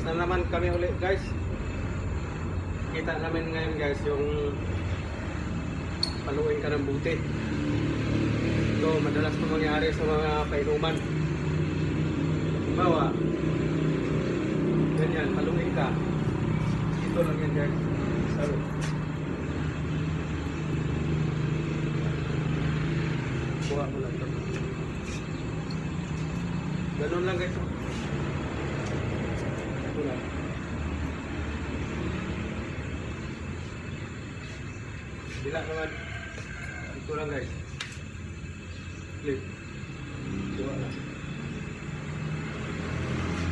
na naman kami ulit guys. Kita namin ngayon guys yung paluin ka ng buti. Ito madalas na mangyari sa mga painuman. Bawa ganyan, paluin ka. Ito lang yan guys. Salo. Kuha mo lang ito. Ganun lang guys. Ito lang. Bila naman. Ito lang guys. Flip. Kuha lang.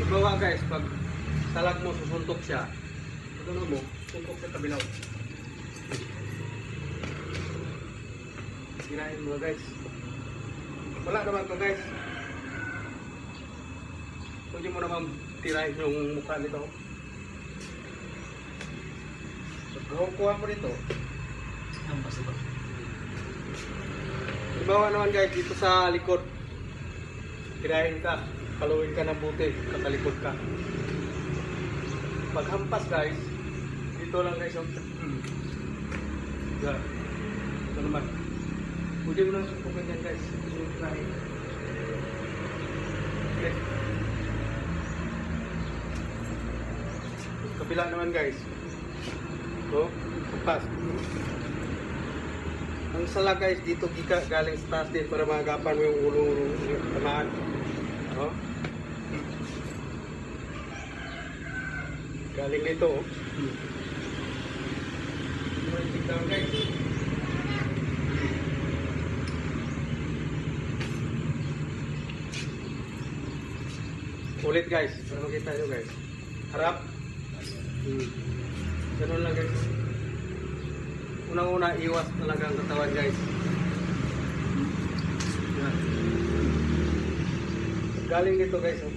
Ibawa guys, pag talag mo susuntok siya, ano mo, suntok sa kabilaw. Girahin mo guys. Wala naman to guys. Pwede mo naman tirahin yung mukha nito. Kuha mo dito. Ang basta ba? Ibawa naman guys, dito sa likod. Tirahin ka. Paluin ka ng buti. Katalikod ka. Paghampas guys, dito lang guys. Diyan. Ito naman. Pwede mo lang supukan yan guys. Tirahin. Okay. Kabila naman guys. So, pas. Ang sala guys dito galing sa taas din para magapan mo yung ulo yung tamaan. Oh. Galing dito oh. Tingnan guys. Ulit guys, para makita nyo guys. Harap. Ganun lang guys. Unang-una, iwas talaga ang katawan guys. Yan. Galing dito guys. Oh.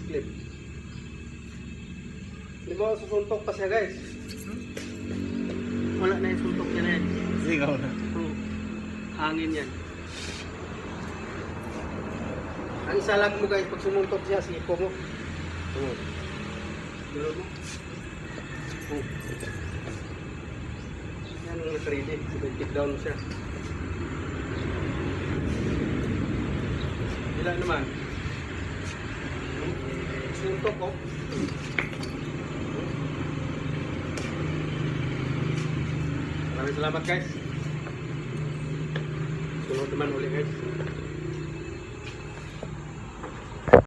Clip. Di ba susuntok pa siya guys? Wala na yung suntok niya na yan. Sigaw na. Hangin yan. Ang salag mo guys, pag sumuntok siya, sipo mo. Dalo mo. Yan ang na-3D. Kick down mo siya. Ilan naman? Suntok ko. Maraming salamat guys. Sunod naman ulit guys.